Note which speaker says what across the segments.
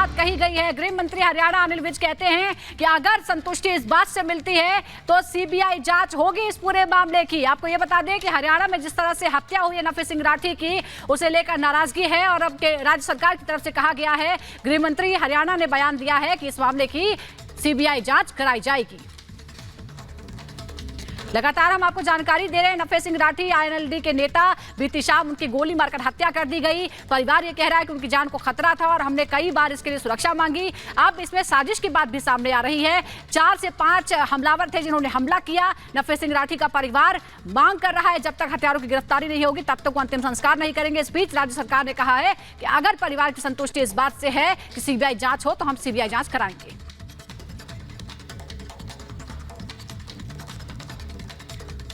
Speaker 1: बात कही गई है। गृह मंत्री हरियाणा अनिल विज कहते हैं कि अगर संतुष्टि इस बात से मिलती है तो सीबीआई जांच होगी इस पूरे मामले की। आपको यह बता दें कि हरियाणा में जिस तरह से हत्या हुई है नफे सिंह राठी की, उसे लेकर नाराजगी है और अब राज्य सरकार की तरफ से कहा गया है, गृह मंत्री हरियाणा ने बयान दिया है कि इस मामले की सीबीआई जांच कराई जाएगी। लगातार हम आपको जानकारी दे रहे हैं। नफे सिंह राठी आईएनएलडी के नेता, बीती शाम उनकी गोली मारकर हत्या कर दी गई। परिवार ये कह रहा है कि उनकी जान को खतरा था और हमने कई बार इसके लिए सुरक्षा मांगी। अब इसमें साजिश की बात भी सामने आ रही है। 4 से 5 हमलावर थे जिन्होंने हमला किया। नफे सिंह राठी का परिवार मांग कर रहा है जब तक हत्यारों की गिरफ्तारी नहीं होगी तब तक वो अंतिम संस्कार नहीं करेंगे। इस बीच राज्य सरकार ने कहा है कि अगर परिवार की संतुष्टि इस बात से है कि सीबीआई जांच हो तो हम सीबीआई जांच कराएंगे।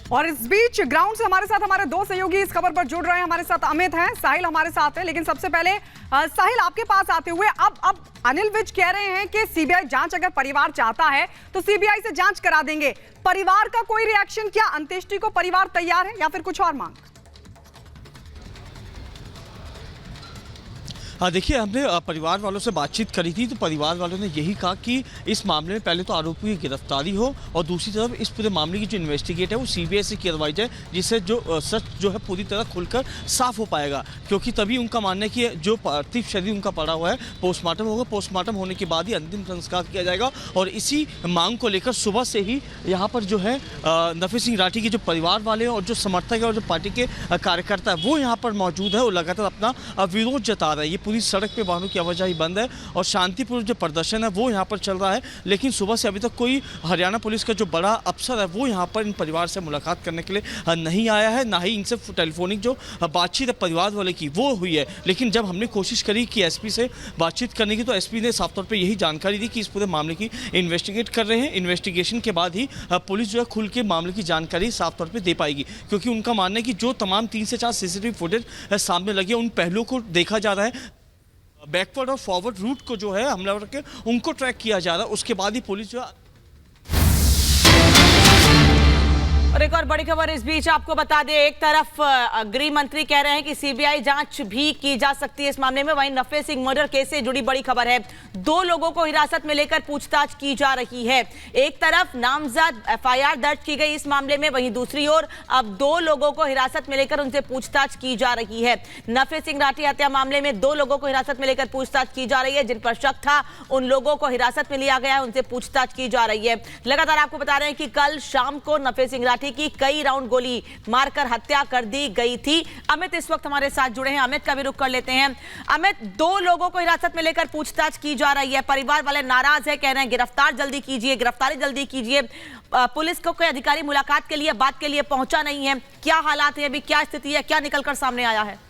Speaker 2: और इस बीच ग्राउंड से हमारे साथ हमारे 2 सहयोगी इस खबर पर जुड़ रहे हैं। हमारे साथ अमित हैं, साहिल हमारे साथ है। लेकिन सबसे पहले साहिल, आपके पास आते हुए अब अनिल विज कह रहे हैं कि सीबीआई जांच अगर परिवार चाहता है तो सीबीआई से जांच करा देंगे। परिवार का कोई रिएक्शन? क्या अंत्येष्टि को परिवार तैयार है या फिर कुछ और मांग?
Speaker 3: देखिए, हमने परिवार वालों से बातचीत करी थी तो परिवार वालों ने यही कहा कि इस मामले में पहले तो आरोपी की गिरफ्तारी हो और दूसरी तरफ इस पूरे मामले की जो इन्वेस्टिगेट है वो सीबीआई से करवाई जाए, जिससे जो सच जो है पूरी तरह खुलकर साफ हो पाएगा। क्योंकि तभी उनका मानना है कि जो पार्थिव शरीर उनका पड़ा हुआ है पोस्टमार्टम होगा, पोस्टमार्टम होने के बाद ही अंतिम संस्कार किया जाएगा। और इसी मांग को लेकर सुबह से ही यहाँ पर जो है नफे सिंह राठी के जो परिवार वाले और जो समर्थक है और जो पार्टी के कार्यकर्ता है वो यहाँ पर मौजूद है और लगातार अपना विरोध जता रहा है। पूरी सड़क पे वाहनों की आवाजाही बंद है और शांतिपूर्ण जो प्रदर्शन है वो यहाँ पर चल रहा है। लेकिन सुबह से अभी तक कोई हरियाणा पुलिस का जो बड़ा अफसर है वो यहाँ पर इन परिवार से मुलाकात करने के लिए नहीं आया है, ना ही इनसे टेलीफोनिक जो बातचीत है परिवार वाले की वो हुई है। लेकिन जब हमने कोशिश करी कि एसपी से बातचीत करने की तो एसपी ने साफ तौर पर यही जानकारी दी कि इस पूरे मामले की इन्वेस्टिगेट कर रहे हैं, इन्वेस्टिगेशन के बाद ही पुलिस जो है खुल के मामले की जानकारी साफ तौर पर दे पाएगी। क्योंकि उनका मानना है कि जो तमाम 3 से 4 सीसीटीवी फुटेज सामने लगे उन पहलुओं को देखा जा रहा है, बैकवर्ड और फॉरवर्ड रूट को जो है हमलावर के उनको ट्रैक किया जा रहा है, उसके बाद ही पुलिस जो
Speaker 4: और एक और बड़ी खबर इस बीच आपको बता दें, एक तरफ गृह मंत्री कह रहे हैं कि सीबीआई जांच भी की जा सकती है इस मामले में, वहीं नफे सिंह मर्डर केस से जुड़ी बड़ी खबर है। 2 लोगों को हिरासत में लेकर पूछताछ की जा रही है। एक तरफ नामजद एफआईआर दर्ज की गई इस मामले में, वहीं दूसरी ओर अब 2 लोगों को हिरासत में लेकर उनसे पूछताछ की जा रही है। नफे सिंह राठी हत्या मामले में 2 लोगों को हिरासत में लेकर पूछताछ की जा रही है। जिन पर शक था उन लोगों को हिरासत में लिया गया है, उनसे पूछताछ की जा रही है। लगातार आपको बता रहे हैं कि कल शाम को नफे सिंह राठी की कई राउंड गोली मारकर हत्या कर दी गई थी। अमित इस वक्त हमारे साथ जुड़े हैं, अमित का भी रुख कर लेते हैं। अमित, 2 लोगों को हिरासत में लेकर पूछताछ की जा रही है, परिवार वाले नाराज है, कह रहे हैं गिरफ्तार जल्दी कीजिए, गिरफ्तारी जल्दी कीजिए। पुलिस को कोई अधिकारी मुलाकात के लिए, बात के लिए पहुंचा नहीं है। क्या हालात है अभी, क्या स्थिति है, क्या निकलकर सामने आया है?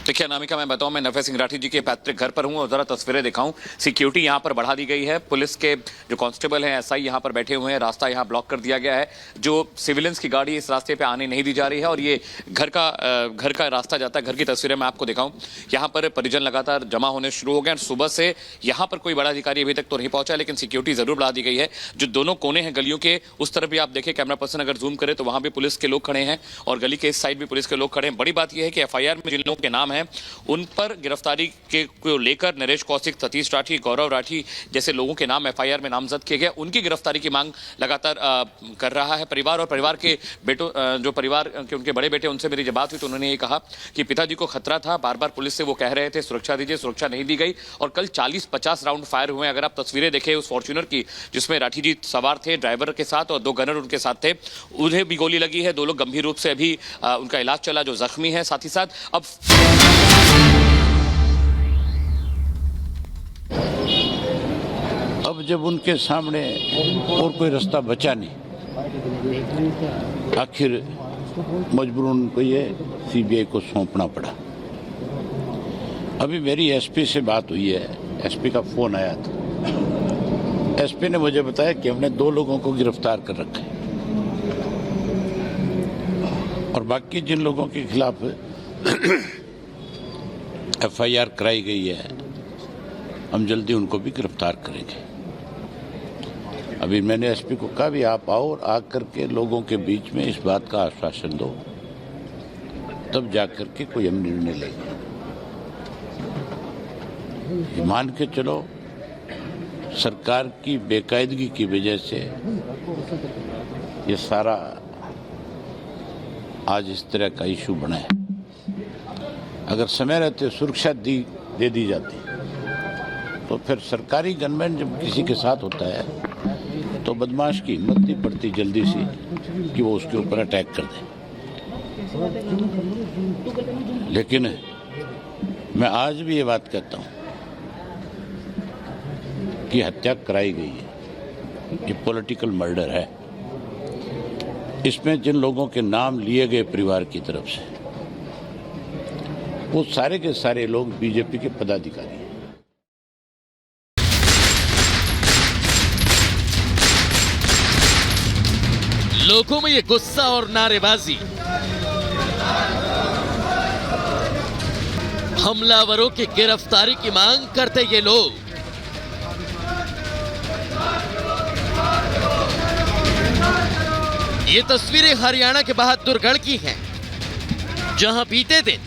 Speaker 5: देखिए अनामिका, मैं बताऊं, मैं नफे सिंह राठी जी के पैतृक घर पर हूं और जरा तस्वीरें दिखाऊं। सिक्योरिटी यहां पर बढ़ा दी गई है, पुलिस के जो कांस्टेबल हैं, एसआई यहां पर बैठे हुए हैं, रास्ता यहां ब्लॉक कर दिया गया है। जो सिविलियंस की गाड़ी इस रास्ते पे आने नहीं दी जा रही है और ये घर का रास्ता जाता है। घर की तस्वीरें मैं आपको दिखाऊं, यहां पर परिजन लगातार जमा होने शुरू हो गए। सुबह से यहां पर कोई बड़ा अधिकारी अभी तक तो नहीं पहुंचा, लेकिन सिक्योरिटी जरूर बढ़ा दी गई है। जो दोनों कोने हैं गलियों के, उस तरफ भी आप देखें, कैमरा पर्सन अगर जूम करे तो वहां भी पुलिस के लोग खड़े हैं और गली के इस साइड भी पुलिस के लोग खड़े हैं। बड़ी बात यह है कि एफआईआर में जिन लोगों के नाम है उन पर गिरफ्तारी के को लेकर नरेश कौशिक, सतीश राठी, गौरव राठी जैसे लोगों के नाम एफआईआर में नामजद किए गए, उनकी गिरफ्तारी की मांग लगातार कर रहा है परिवार। और परिवार के बेटों, जो परिवार के उनके बड़े बेटे, उनसे मेरी जब बात हुई तो उन्होंने ये कहा कि पिताजी को खतरा था, बार बार पुलिस से वो कह रहे थे सुरक्षा दीजिए, सुरक्षा नहीं दी गई और कल 40-50 राउंड फायर हुए। अगर आप तस्वीरें देखें उस फॉर्च्यूनर की जिसमें राठी जी सवार थे ड्राइवर के साथ और 2 गनर उनके साथ थे, उन्हें भी गोली लगी है। 2 लोग गंभीर रूप से अभी उनका इलाज चला जो जख्मी है। साथ ही साथ
Speaker 6: अब जब उनके सामने और कोई रास्ता बचा नहीं, आखिर मजबूरन उनको ये सीबीआई को सौंपना पड़ा। अभी मेरी एसपी से बात हुई है, एसपी का फोन आया था। एसपी ने मुझे बताया कि हमने 2 लोगों को गिरफ्तार कर रखा है और बाकी जिन लोगों के खिलाफ एफआईआर कराई गई है हम जल्दी उनको भी गिरफ्तार करेंगे। अभी मैंने एसपी को कहा भी आप आओ और आकर के लोगों के बीच में इस बात का आश्वासन दो, तब जाकर के कोई हम निर्णय लेंगे। मान के चलो सरकार की बेकायदगी की वजह से ये सारा आज इस तरह का इशू बना है। अगर समय रहते सुरक्षा दे दी जाती तो फिर सरकारी गनमैन जब किसी के साथ होता है तो बदमाश की हिम्मत नहीं पड़ती जल्दी से कि वो उसके ऊपर अटैक कर दे। लेकिन मैं आज भी ये बात कहता हूं कि हत्या कराई गई है, ये पॉलिटिकल मर्डर है। इसमें जिन लोगों के नाम लिए गए परिवार की तरफ से वो सारे के सारे लोग बीजेपी के पदाधिकारी हैं।
Speaker 7: लोगों में ये गुस्सा और नारेबाजी हमलावरों की गिरफ्तारी की मांग करते ये लोग ये तस्वीरें हरियाणा के बहादुरगढ़ की हैं, जहां बीते दिन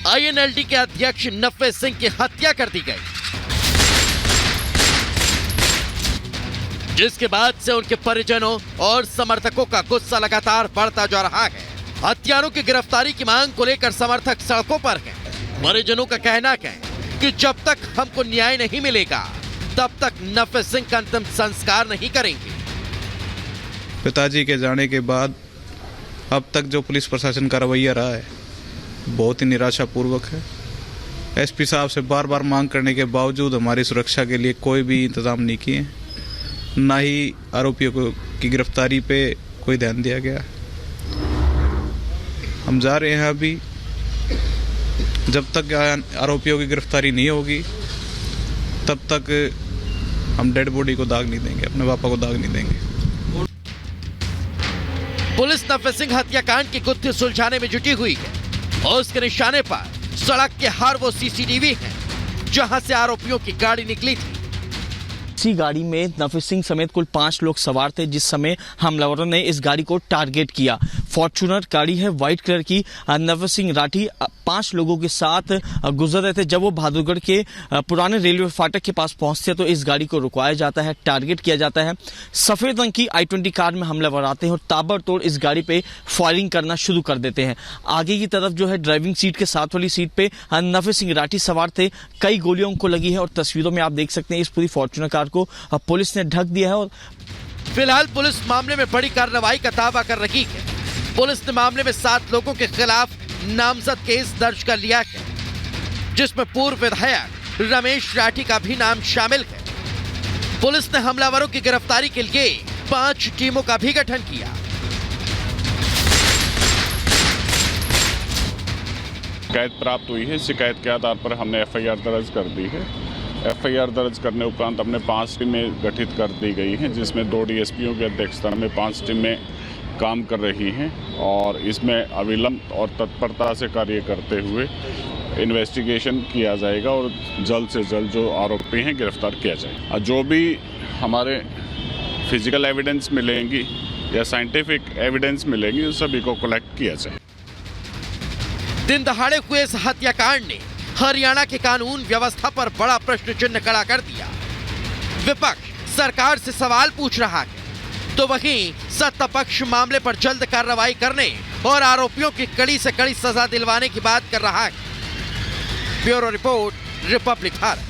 Speaker 7: आईएनएलडी के अध्यक्ष नफे सिंह की हत्या कर दी गई, जिसके बाद से उनके परिजनों और समर्थकों का गुस्सा लगातार बढ़ता जा रहा है। हत्यारों की गिरफ्तारी की मांग को लेकर समर्थक सड़कों पर हैं। परिजनों का कहना है कि जब तक हमको न्याय नहीं मिलेगा तब तक नफे सिंह का अंतिम संस्कार नहीं करेंगे।
Speaker 8: पिताजी के जाने के बाद अब तक जो पुलिस प्रशासन का रवैया रहा है बहुत ही निराशापूर्वक है। एसपी साहब से बार बार मांग करने के बावजूद हमारी सुरक्षा के लिए कोई भी इंतजाम नहीं किए, ना ही आरोपियों की गिरफ्तारी पे कोई ध्यान दिया गया। हम जा रहे हैं अभी, जब तक आरोपियों की गिरफ्तारी नहीं होगी तब तक हम डेड बॉडी को दाग नहीं देंगे, अपने पापा को दाग नहीं देंगे।
Speaker 7: पुलिस नफे सिंह हत्याकांड की गुत्थी सुलझाने में जुटी हुई है और उसके निशाने पर सड़क के हर वो सीसीटीवी है जहां से आरोपियों की गाड़ी निकली थी।
Speaker 3: इसी गाड़ी में नफे सिंह समेत कुल 5 लोग सवार थे जिस समय हमलावरों ने इस गाड़ी को टारगेट किया। फॉर्च्यूनर गाड़ी है व्हाइट कलर की। नफे सिंह राठी 5 लोगों के साथ गुजर रहे थे। जब वो बहादुरगढ़ के पुराने रेलवे फाटक के पास पहुंचते तो इस गाड़ी को रुकवाया जाता है, टारगेट किया जाता है। सफेद रंग की i20 कार में हमलावर आते हैं और ताबड़तोड़ इस गाड़ी पे फायरिंग करना शुरू कर देते हैं। आगे की तरफ जो है ड्राइविंग सीट के साथ वाली सीट पे नफे सिंह राठी सवार थे। कई गोलियों उनको लगी है और तस्वीरों में आप देख सकते हैं इस पूरी फॉर्च्यूनर कार को पुलिस ने ढक दिया है। और
Speaker 7: फिलहाल पुलिस मामले में बड़ी कार्रवाई का दावा कर रही है। पुलिस ने मामले में 7 लोगों के खिलाफ नामजद केस दर्ज कर लिया है, जिसमें पूर्व विधायक रमेश राठी का भी नाम शामिल है। पुलिस ने हमलावरों की गिरफ्तारी के लिए 5 टीमों का भी गठन किया।
Speaker 9: शिकायत प्राप्त हुई है। शिकायत के आधार पर हमने एफआईआर दर्ज कर दी है। एफआईआर दर्ज करने उपरांत हमने 5 टीमें गठित कर दी गई हैं, जिसमें 2 डीएसपीओ की अध्यक्षता में 5 टीमें काम कर रही हैं और इसमें अविलंब और तत्परता से कार्य करते हुए इन्वेस्टिगेशन किया जाएगा और जल्द से जल्द जो आरोपी हैं गिरफ्तार किया जाएगा। जो भी हमारे फिजिकल एविडेंस मिलेंगी या साइंटिफिक एविडेंस मिलेंगी उन सभी को कलेक्ट किया जाए।
Speaker 7: दिन दहाड़े हुए इस हत्याकांड ने हरियाणा के कानून व्यवस्था पर बड़ा प्रश्न चिन्ह खड़ा कर दिया। विपक्ष सरकार से सवाल पूछ रहा है तो वहीं सत्ता पक्ष मामले पर जल्द कार्रवाई करने और आरोपियों की कड़ी से कड़ी सजा दिलवाने की बात कर रहा है। Bureau report, Republic Bharat.